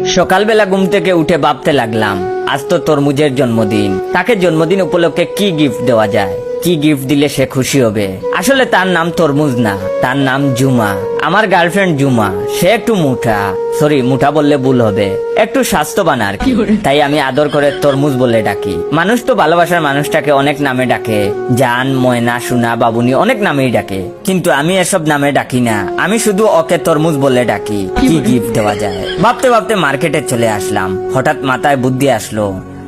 সকালবেলা ঘুম থেকে উঠে ভাবতে লাগলাম, আজ তো তরমুজের জন্মদিন। তাকে জন্মদিন উপলক্ষে কি গিফট দেওয়া যায়, কি গিফট দিলে সে খুশি হবে। আসলে তার নাম তরমুজ না, তার নাম জুমা। আমার গার্লফ্রেন্ড জুমা। সে একটু মুঠা, সরি মুঠা বললে ভুল হবে, একটু স্বাস্থ্যবান আর কি। তাই আমি আদর করে তরমুজ বলে ডাকি। মানুষ তো ভালোবাসার মানুষটাকে অনেক নামে ডাকে, জান, ময়না, সোনা, বাবুনি, অনেক নামেই ডাকে। কিন্তু আমি এসব নামে ডাকি না, আমি শুধু ওকে তরমুজ বলে ডাকি। কি গিফট দেওয়া যায় ভাবতে ভাবতে মার্কেটে চলে আসলাম। হঠাৎ মাথায় বুদ্ধি আসলো,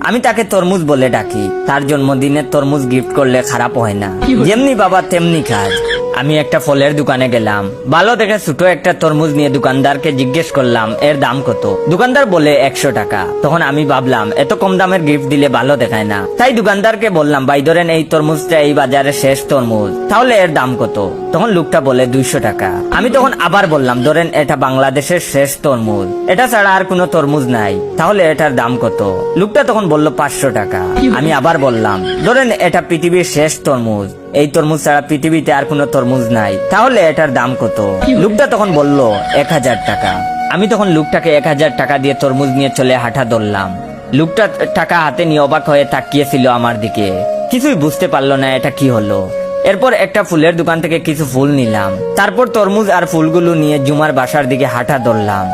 আমি তাকে তরমুজ বলে ডাকি। তার জন্মদিনে তরমুজ গিফট করলে খারাপ হয় না। যেমনি বাবা তেমনি কাজ। আমি একটা ফলের দোকানে গেলাম, ভালো দেখে ছোট একটা তরমুজ নিয়ে দোকানদারকে জিজ্ঞেস করলাম এর দাম কত। দোকানদার বলে 100 টাকা। তখন আমি ভাবলাম এত কম দামের গিফট দিলে ভালো দেখায় না। তাই দোকানদারকে বললাম, ভাই ধরেন এই তরমুজটা এই বাজারে শেষ তরমুজ, তাহলে এর দাম কত? তখন লোকটা বলে 200 টাকা। আমি তখন আবার বললাম, ধরেন এটা বাংলাদেশের শেষ তরমুজ, এটা ছাড়া আর কোনো তরমুজ নাই, তাহলে এটার দাম কত? লোকটা তখন বলল 500 টাকা। আমি আবার বললাম, ধরেন এটা পৃথিবীর শেষ তরমুজ, এই তরমুজ ছাড়া পৃথিবীতে আর কোনো তরমুজ নাই, তাহলে এটার দাম কত? লোকটা তখন বলল 1000 টাকা। আমি তখন লোকটাকে 1000 টাকা দিয়ে তরমুজ নিয়ে চলে হাঁটা ধরলাম। লোকটা টাকা হাতে নিয়ে অবাক হয়ে তাকিয়েছিল আমার দিকে, কিছুই বুঝতে পারলো না এটা কি হলো। এরপর একটা ফুলের দোকান থেকে কিছু ফুল নিলাম, তারপর তরমুজ আর ফুলগুলো নিয়ে জুমার বাসার দিকে হাঁটা ধরলাম।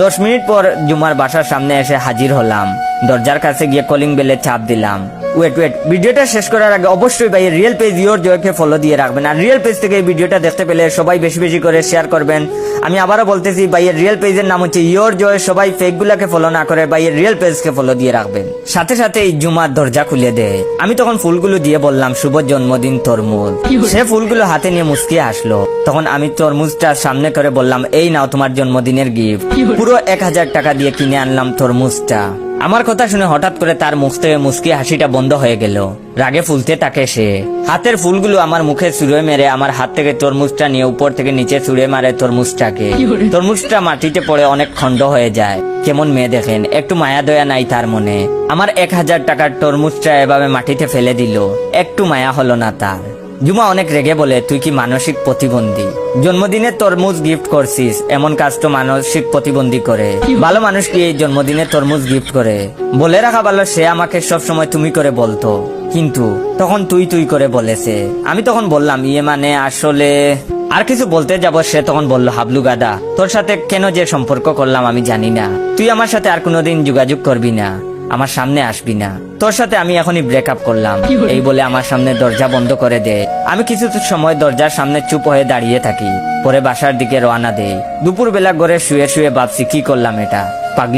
10 মিনিট পর জুমার বাসার সামনে এসে হাজির হলাম। দরজার কাছে গিয়ে কলিং বেলে চাপ দিলাম। ওয়েট, ভিডিওটা শেষ করার আগে অবশ্যই ভাই রিয়েল পেজ ইয়োর জয়কে ফলো দিয়ে রাখবেন। আর রিয়েল পেজ থেকে এই ভিডিওটা দেখতে পেলে সবাই বেশি বেশি করে শেয়ার করবেন। আমি আবারও বলতেছি, ভাইয়ের রিয়েল পেজের নাম হচ্ছে ইয়োর জয়। সবাই ফেক গুলাকে ফলো না করে ভাইয়ের রিয়েল পেজকে ফলো দিয়ে রাখবেন। সাথে সাথে এই জুমার দরজা খুলে দেয়। আমি তখন ফুলগুলো দিয়ে বললাম, শুভ জন্মদিন তরমুজ। সে ফুলগুলো হাতে নিয়ে মুচকি আসলো। তখন আমি তরমুজটা সামনে করে বললাম, এই নাও তোমার জন্মদিনের গিফট। পুরো 1000 টাকা দিয়ে কিনে আনলাম তরমুজটা। আমার কথা শুনে হঠাৎ করে তার মুখ থেকে মুচকি হাসিটা বন্ধ হয়ে গেল। রাগে ফুলতে থাকে সে। হাতের ফুলগুলো আমার মুখে ছুঁড়ে মেরে আমার হাত থেকে তরমুজটা নিয়ে উপর থেকে নিচে ছুঁড়ে মারে তরমুজটাকে। তরমুজটা মাটিতে পড়ে অনেক খন্ড হয়ে যায়। কেমন মেয়ে দেখেন, একটু মায়া দয়া নাই তার মনে। আমার 1000 টাকার তরমুজটা এভাবে মাটিতে ফেলে দিল, একটু মায়া হলো না তার। জুমা অনেক রেগে বলে, তুই কি মানসিক প্রতিবন্ধী? জন্মদিনে তরমুজ গিফট করছিস, এমন কাজ তো মানসিক প্রতিবন্ধী করে। ভালো মানুষ কি এই জন্মদিনে তরমুজ গিফট করে? বলে রাখা ভালো, সে আমাকে সব সময় তুমি করে বলতো, কিন্তু তখন তুই করে বলেছে। আমি তখন বললাম, ইয়ে মানে আসলে আর কিছু বলতে যাব। সে তখন বলল, হাবলু গাদা, তোর সাথে কেন যে সম্পর্ক করলাম আমি জানি না। তুই আমার সাথে আর কোনোদিন যোগাযোগ করবি না, আমার সামনে আসবি না, তোর সাথে আমি এখনই ব্রেকআপ করলাম। এই বলে আমার সামনে দরজা বন্ধ করে দেয়। আমি কিছু সময় দরজার সামনে চুপ হয়ে দাঁড়িয়ে থাকি, পরে বাসার দিকে রওনা দেই। দুপুরবেলা ঘরে শুয়ে শুয়ে ভাবছি, কি করলাম এটা, পাগলি